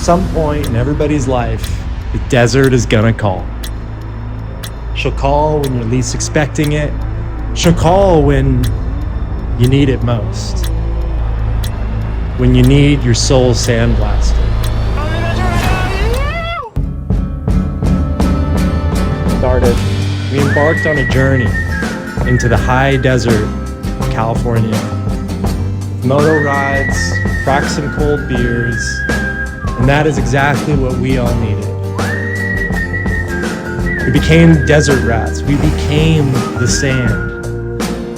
some point in everybody's life, the desert is gonna call. She'll call when you're least expecting it. She'll call when you need it most. When you need your soul sandblasted. We embarked on a journey into the high desert of California. Moto rides, cracked some cold beers, and that is exactly what we all needed. We became desert rats. We became the sand.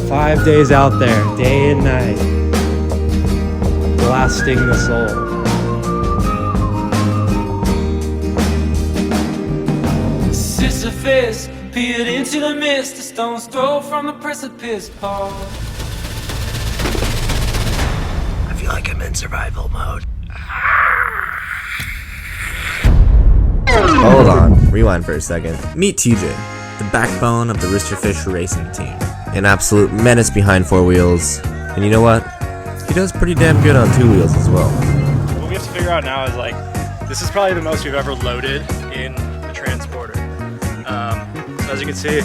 5 days out there, day and night, blasting the soul. Sisyphus peered into the mist, a stone's throw from the precipice, Paul. I feel like I'm in survival mode. Hold on, rewind for a second. Meet TJ, the backbone of the Roosterfish racing team. An absolute menace behind four wheels. And you know what? He does pretty damn good on two wheels as well. What we have to figure out now is like, this is probably the most we've ever loaded in the transporter. So as you can see,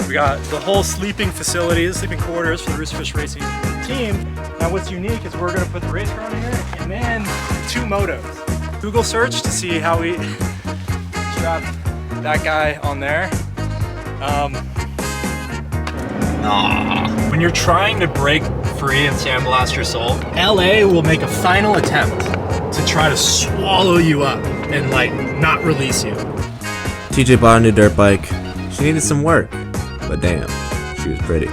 we got the whole sleeping facilities, sleeping quarters for the Roosterfish racing team. Now what's unique is we're gonna put the race car on here and then 2 motos. Google search to see how we strap that guy on there. When you're trying to break free and sandblast your soul, LA will make a final attempt to try to swallow you up and like not release you. TJ bought a new dirt bike. She needed some work, but damn, she was pretty.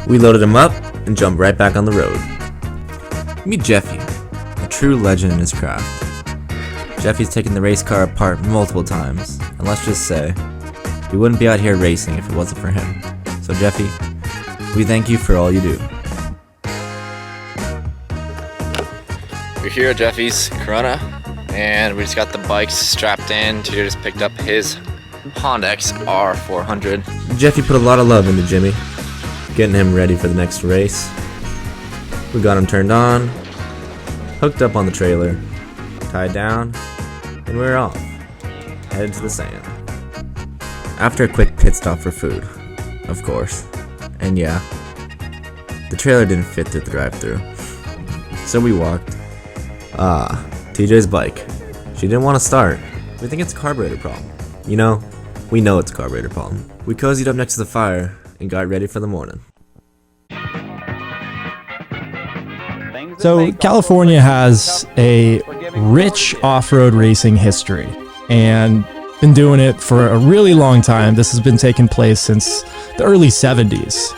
We loaded him up and jumped right back on the road. Meet Jeffy, a true legend in his craft. Jeffy's taken the race car apart multiple times, and let's just say, we wouldn't be out here racing if it wasn't for him. So Jeffy, we thank you for all you do. We're here at Jeffy's Corona, and we just got the bikes strapped in. TJ just picked up his Honda XR 400. Jeffy put a lot of love into Jimmy, getting him ready for the next race. We got him turned on, hooked up on the trailer, tied down, and we're off, headed to the sand. After a quick pit stop for food, of course, and yeah, the trailer didn't fit through the drive-thru, so we walked. TJ's bike. She didn't want to start. We think it's a carburetor problem. You know, we know it's a carburetor problem. We cozied up next to the fire and got ready for the morning. So California has a rich off-road racing history and been doing it for a really long time. This has been taking place since the early 70s.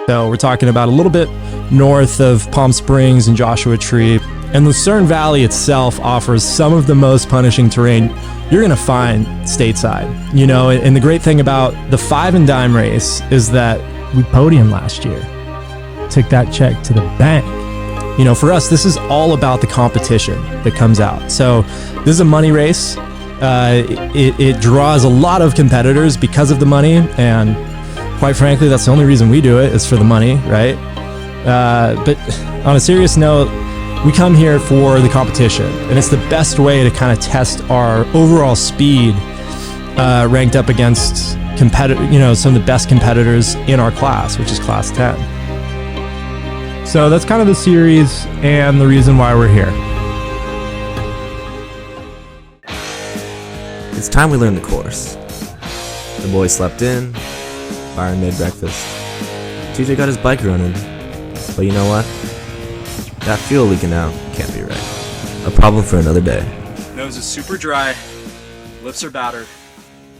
So we're talking about a little bit north of Palm Springs and Joshua Tree. And Lucerne Valley itself offers some of the most punishing terrain you're gonna find stateside. You know, and the great thing about the 5 and Dime race is that we podiumed last year. Took that check to the bank. You know, for us, this is all about the competition that comes out. So this is a money race. It draws a lot of competitors because of the money, and quite frankly, that's the only reason we do it, is for the money, right? But on a serious note, we come here for the competition, and it's the best way to kind of test our overall speed, ranked up against some of the best competitors in our class, which is class 10. So that's kind of the series and the reason why we're here. It's time we learned the course. The boys slept in, Byron made breakfast. TJ got his bike running, but you know what? That fuel leaking out can't be right. A problem for another day. Nose is super dry, lips are battered.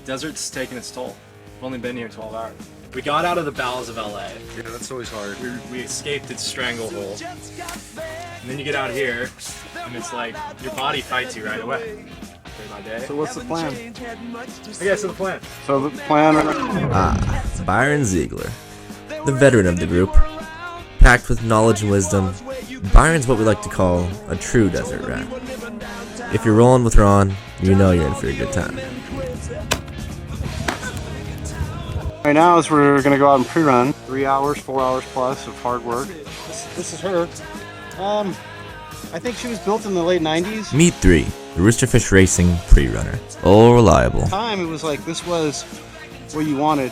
Desert's taking its toll. We've only been here 12 hours. We got out of the bowels of LA. Yeah, that's always hard. We escaped its stranglehold. And then you get out here, and it's like your body fights you right away. Day by day. So what's the plan? Okay, so the plan. So the plan... Byron Ziegler, the veteran of the group. Packed with knowledge and wisdom, Byron's what we like to call a true desert rat. If you're rolling with Ron, you know you're in for a good time. Right now is we're going to go out and pre-run. 3 hours, 4 hours plus of hard work. This is her. I think she was built in the late 90s. Meet 3, the Roosterfish Racing pre-runner. All reliable. Time it was like this was what you wanted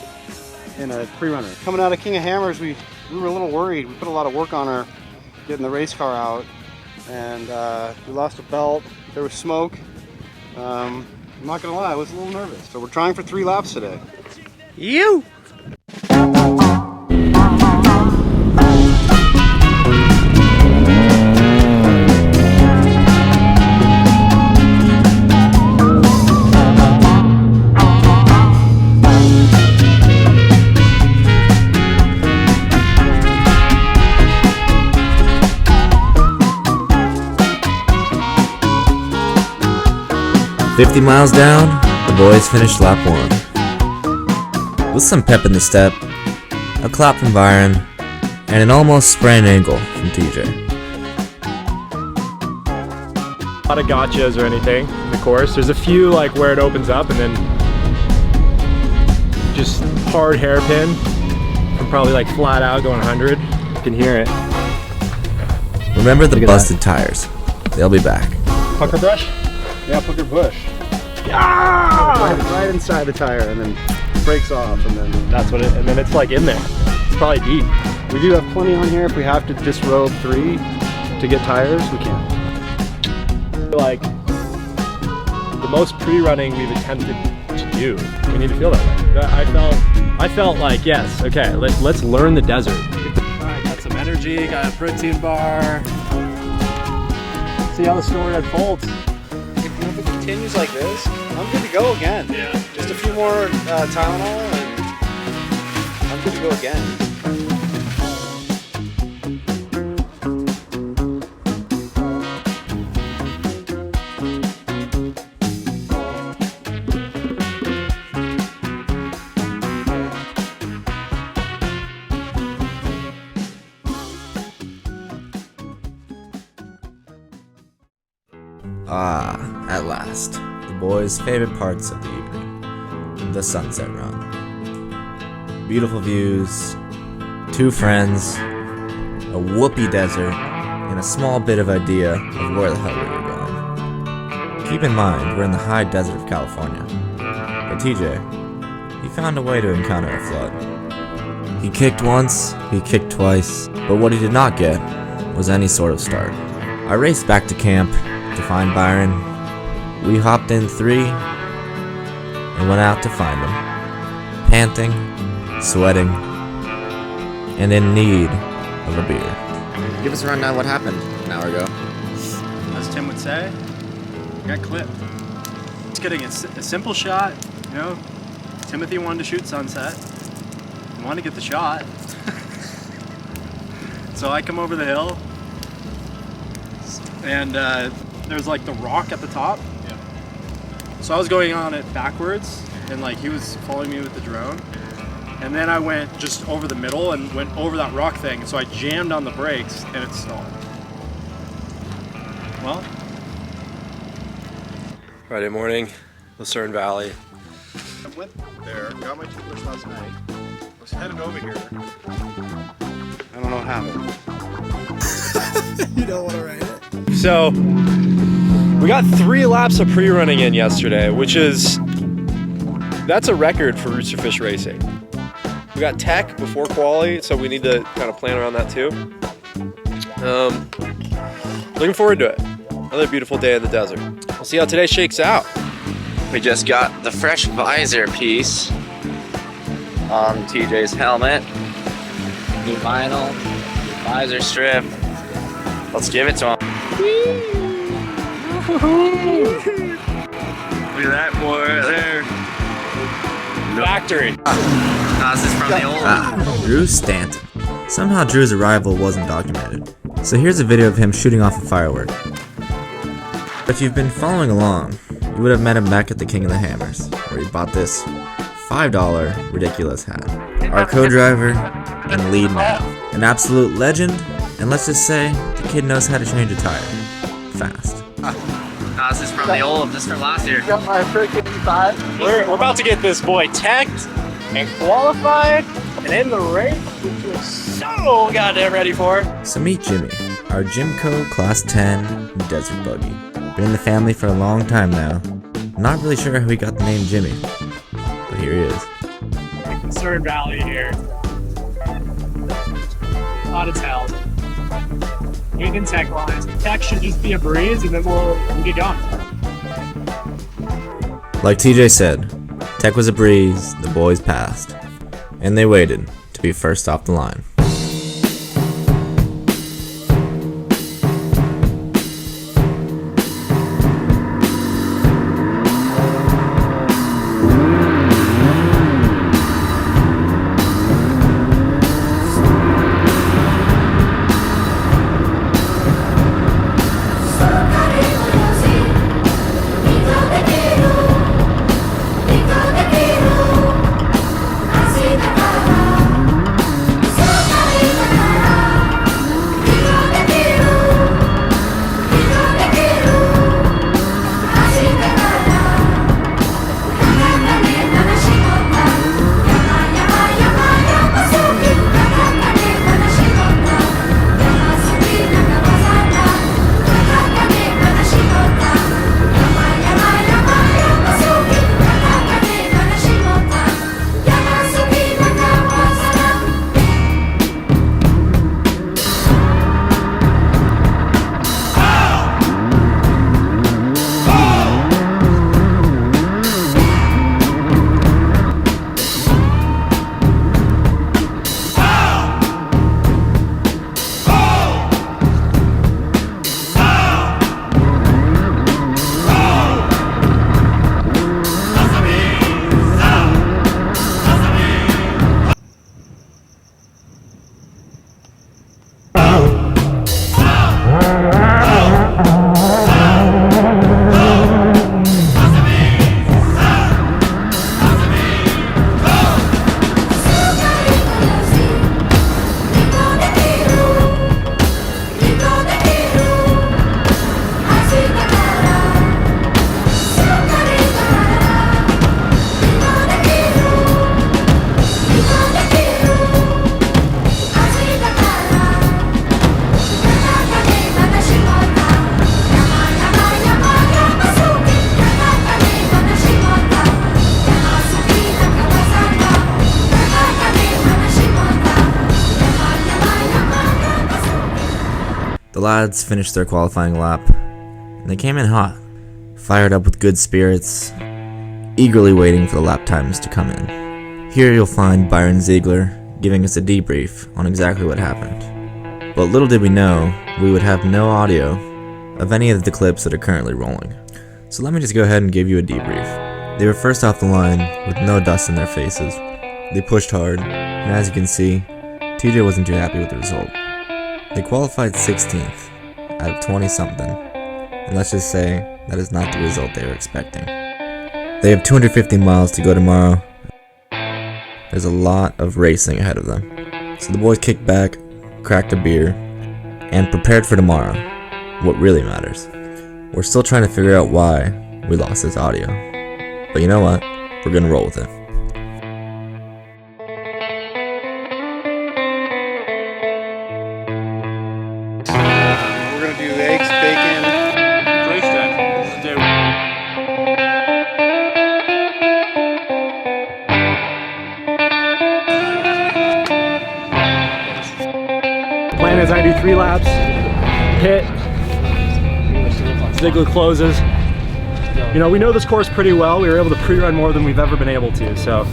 in a pre-runner. Coming out of King of Hammers, we were a little worried. We put a lot of work on her getting the race car out, and we lost a belt. There was smoke. I'm not gonna lie, I was a little nervous. So we're trying for 3 laps today. You! "50 miles down, the boys finished lap 1. With some pep in the step, a clap from Byron, and an almost sprained ankle from TJ. Not a gotchas or anything in the course. There's a few like where it opens up and then just hard hairpin from probably like flat out going 100. You can hear it. Remember the busted tires. They'll be back. Pucker brush? Yeah, Pucker Bush. Yeah! Right inside the tire, and then breaks off, and then That's what it, and then it's like in there. It's probably deep. we do have plenty on here. If we have to disrobe 3 to get tires, we can. Like the most pre-running we've attempted to do. We need to feel that way. I felt like, yes, okay, let's learn the desert. Alright, got some energy, got a protein bar. See how the story unfolds. If it continues like this, I'm good to go again. Yeah. Just a few more Tylenol, and I'm good to go again. Ah, at last. The boys' favorite parts of the evening. The sunset run. Beautiful views, 2 friends, a whoopee desert, and a small bit of idea of where the hell we were going. Keep in mind, we're in the high desert of California. But TJ, he found a way to encounter a flood. He kicked once, he kicked twice, but what he did not get was any sort of start. I raced back to camp to find Byron. We hopped in 3 and went out to find him, panting, sweating, and in need of a beer. Give us a rundown what happened an hour ago. As Tim would say, I got clipped. Just getting a simple shot, you know. Timothy wanted to shoot sunset. He wanted to get the shot. So I come over the hill, and there's like the rock at the top. Yeah. So I was going on it backwards, and like he was following me with the drone. And then I went just over the middle and went over that rock thing. So I jammed on the brakes and it stalled. Well, Friday morning, Lucerne Valley. I went there, got my toothbrush last night, was headed over here. I don't know what happened. You don't want to write it? So we got 3 laps of pre-running in yesterday, that's a record for Roosterfish racing. We got tech before quali, so we need to kind of plan around that too. Looking forward to it. Another beautiful day in the desert. We'll see how today shakes out. We just got the fresh visor piece on TJ's helmet. New vinyl, new visor strip. Let's give it to him. Look at that boy right there. Factory. This is from the old. Drew Stanton. Somehow Drew's arrival wasn't documented. So here's a video of him shooting off a firework. If you've been following along, you would have met him back at the King of the Hammers, where he bought this $5 ridiculous hat. Our co-driver and lead nav. An absolute legend, and let's just say, the kid knows how to change a tire. Fast. This is from the old. This is from last year. Got my freaking 5. We're about to get this boy teched and qualified and in the race, which we're so goddamn ready for. So meet Jimmy, Our Jimco Class 10 Desert Buggy. Been in the family for a long time now. Not really sure how he got the name Jimmy, but here he is. Lucerne Valley here. A lot of tails. Union tech lines. Tech should just be a breeze and then we'll get going. Like TJ said, tech was a breeze, the boys passed, and they waited to be first off the line. The lads finished their qualifying lap, and they came in hot, fired up with good spirits, eagerly waiting for the lap times to come in. Here you'll find Byron Ziegler giving us a debrief on exactly what happened. But little did we know, we would have no audio of any of the clips that are currently rolling. So let me just go ahead and give you a debrief. They were first off the line with no dust in their faces. They pushed hard, and as you can see, TJ wasn't too happy with the result. They qualified 16th out of 20-something, and let's just say that is not the result they were expecting. They have 250 miles to go tomorrow. There's a lot of racing ahead of them. So the boys kicked back, cracked a beer, and prepared for tomorrow, what really matters. We're still trying to figure out why we lost this audio. But you know what? We're gonna roll with it. We're gonna do eggs, bacon. Race day. This is day plan is I do 3 laps, hit, Ziegler closes. You know, we know this course pretty well. We were able to pre-run more than we've ever been able to, so.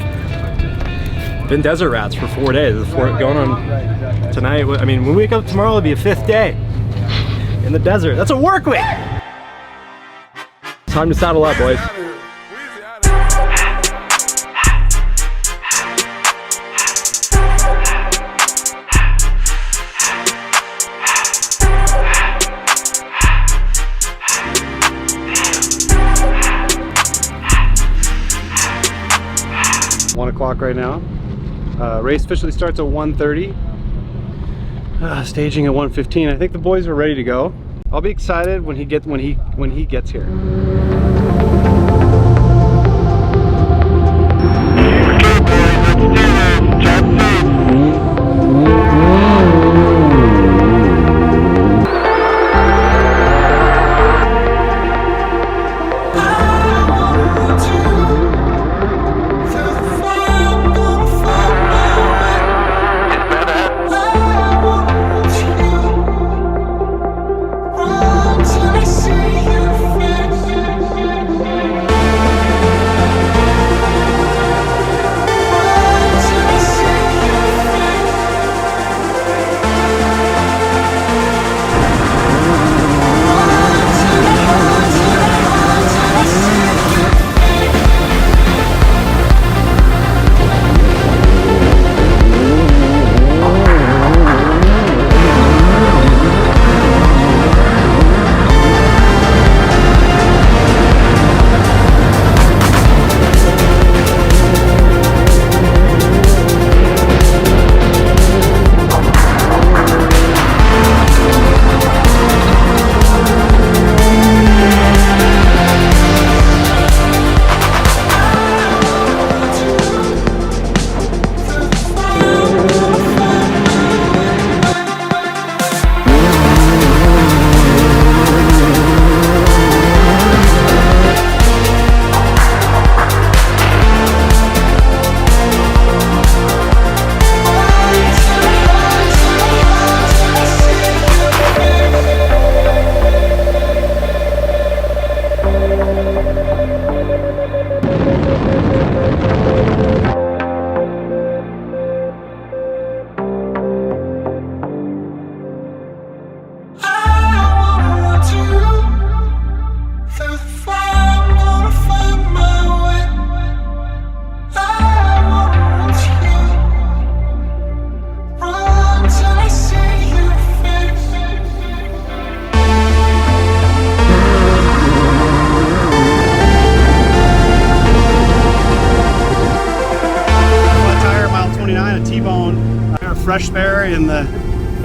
Been desert rats for 4 days. Going on tonight. I mean, when we wake up tomorrow, it'll be a 5th day in the desert. That's a work week! Time to saddle up, boys. 1 o'clock right now. Race officially starts at 1:30. Staging at 1:15. I think the boys are ready to go. I'll be excited when he gets here.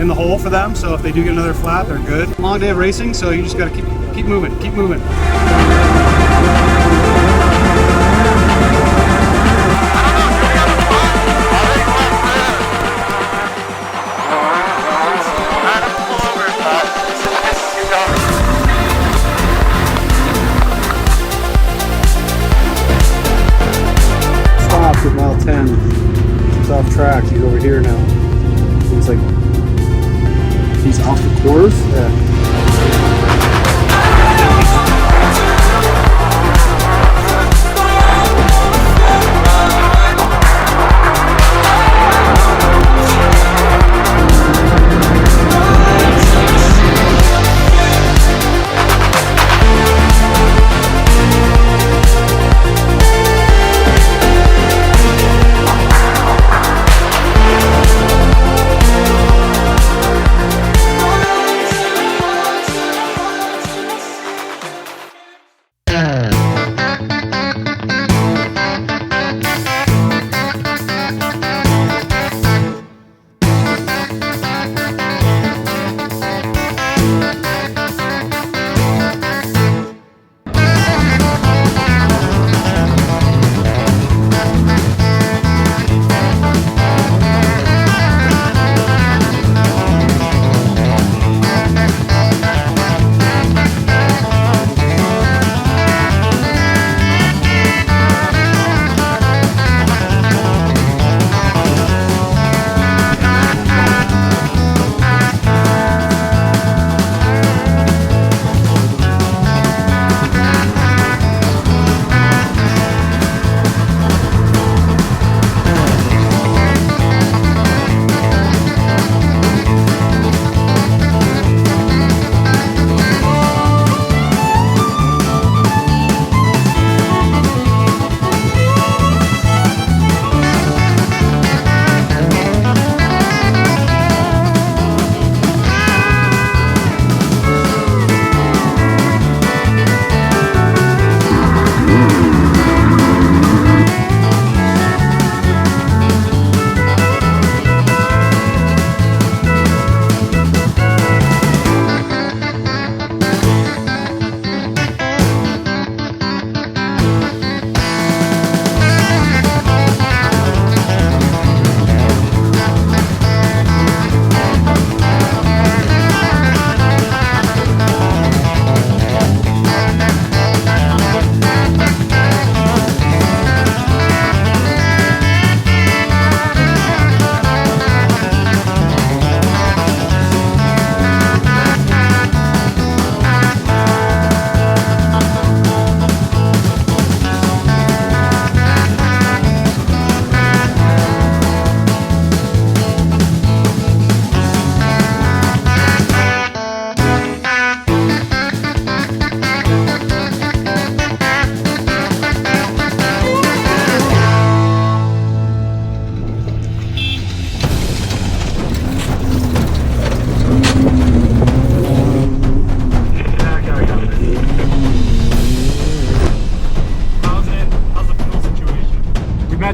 in the hole for them, so if they do get another flat, they're good. Long day of racing, so you just gotta keep moving, keep moving. Stopped at mile 10. He's off track. He's over here now. He's like, he's off the course? Yeah.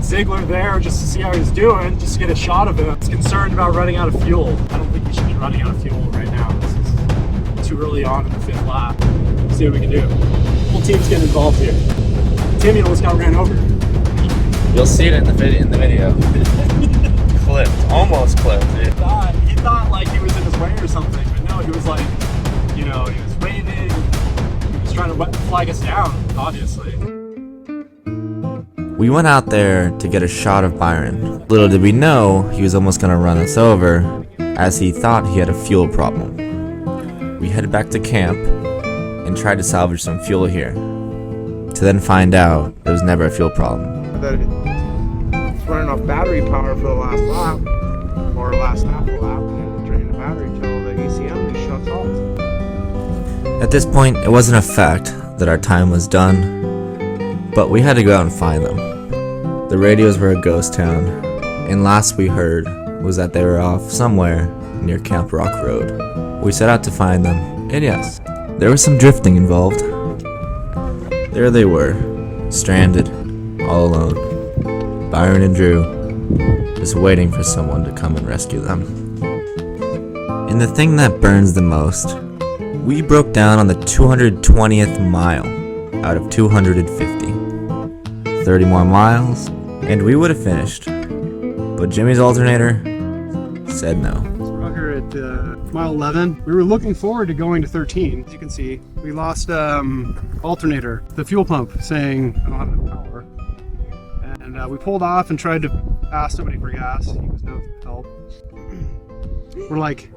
Ziegler there just to see how he's doing, just to get a shot of him. He's concerned about running out of fuel. I don't think he should be running out of fuel right now. This is too early on in the 5th lap. See what we can do. The whole team's getting involved here. Timmy almost got ran over. You'll see it in the video. Clipped, almost clipped, dude. He thought like he was in his way or something, but no, he was like, you know, he was waving. He was trying to flag us down, obviously. We went out there to get a shot of Byron. Little did we know he was almost gonna run us over, as he thought he had a fuel problem. We headed back to camp and tried to salvage some fuel here, to then find out there was never a fuel problem. That it's running off battery power for the last lap, or last half of the lap, and it drained the battery till the ECM just shuts off. At this point, it wasn't a fact that our time was done, but we had to go out and find them. The radios were a ghost town, and last we heard was that they were off somewhere near Camp Rock Road. We set out to find them, and yes, there was some drifting involved. There they were, stranded, all alone. Byron and Drew, just waiting for someone to come and rescue them. And the thing that burns the most, we broke down on the 220th mile out of 250. 30 more miles, and we would have finished. But Jimmy's alternator said no. So we're out here at mile 11. We were looking forward to going to 13. As you can see, we lost alternator, the fuel pump, saying I don't have enough power. And we pulled off and tried to ask somebody for gas. He was no help. We're like,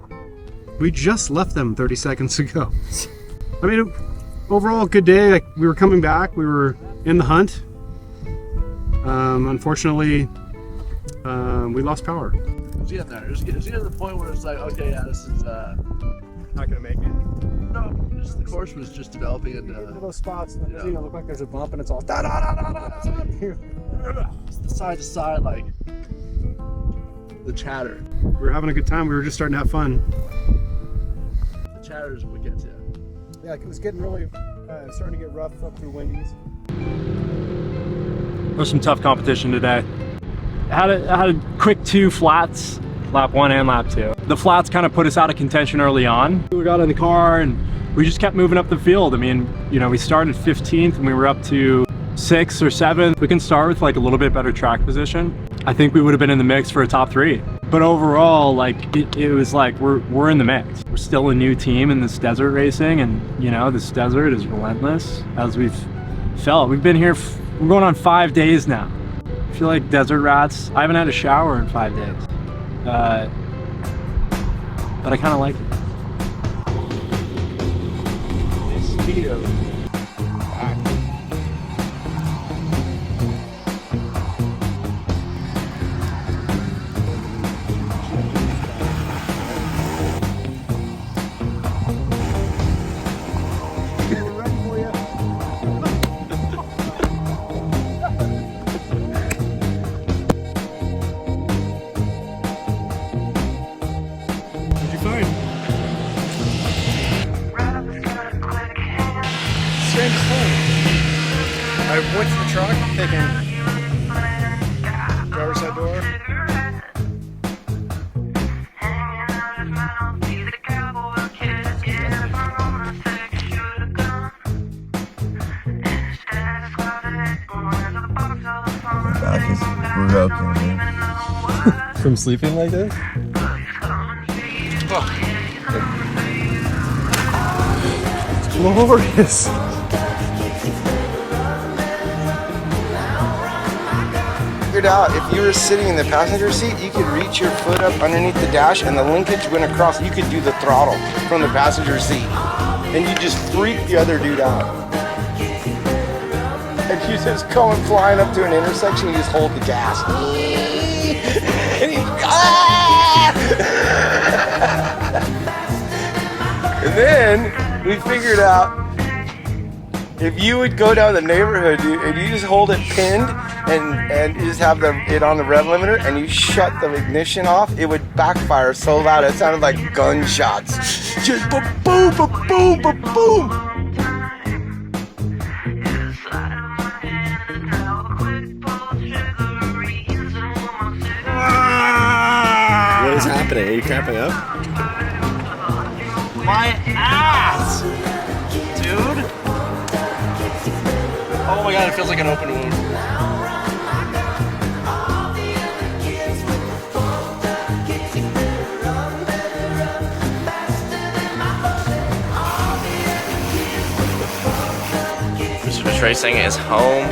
we just left them 30 seconds ago. I mean, overall, good day. Like, we were coming back. We were in the hunt. Unfortunately, we lost power. It was getting there. It was getting to the point where it's like, okay, yeah, this is Not gonna make it. no. Just the course was just developing into Those spots that Yeah. look like there's a bump and it's all da da da da da da. the side to side, like the chatter. We were having a good time. We were just starting to have fun. The chatter is what gets you. Yeah, it was getting really starting to get rough up through Wendy's. There's some tough competition today. I had a quick 2 flats, lap 1 and lap 2. The flats kind of put us out of contention early on. We got in the car and we just kept moving up the field. I mean, you know, we started 15th and we were up to 6th or 7th. We can start with like a little bit better track position. I think we would have been in the mix for a top 3. But overall, like it was like we're in the mix. We're still a new team in this desert racing, and you know, this desert is relentless, as we've felt. We've been here, we're going on 5 days now. I feel like desert rats. I haven't had a shower in 5 days. But I kind of like it. What'd you find? Strangest thing. I went to the truck, taking driver's side door. Back is broken, man. From sleeping like this? Glorious. Figured out if you were sitting in the passenger seat, you could reach your foot up underneath the dash and the linkage went across. You could do the throttle from the passenger seat. And you just freak the other dude out. And you just going flying up to an intersection, you just hold the gas. And you, And then we figured out if you would go down the neighborhood, dude, and you just hold it pinned and you just have it on the rev limiter and you shut the ignition off, it would backfire so loud it sounded like gunshots. Just ba-boom, ba-boom, ba-boom. What is happening? Are you cramping up? My ass, dude. Oh my god, it feels like an open wound. Busy-ness Racing is home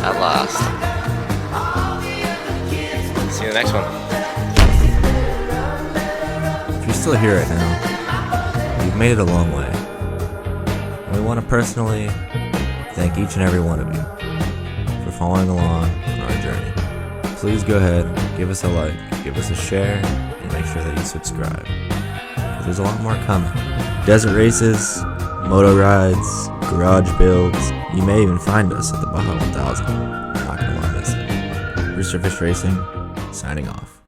at last. See you in the next one. If you're still here right now, you've made it a long way. And we want to personally thank each and every one of you for following along on our journey. Please go ahead, give us a like, give us a share, and make sure that you subscribe. There's a lot more coming. Desert races, moto rides, garage builds. You may even find us at the Baja 1000. You're not going to want to miss it. Roosterfish Racing, signing off.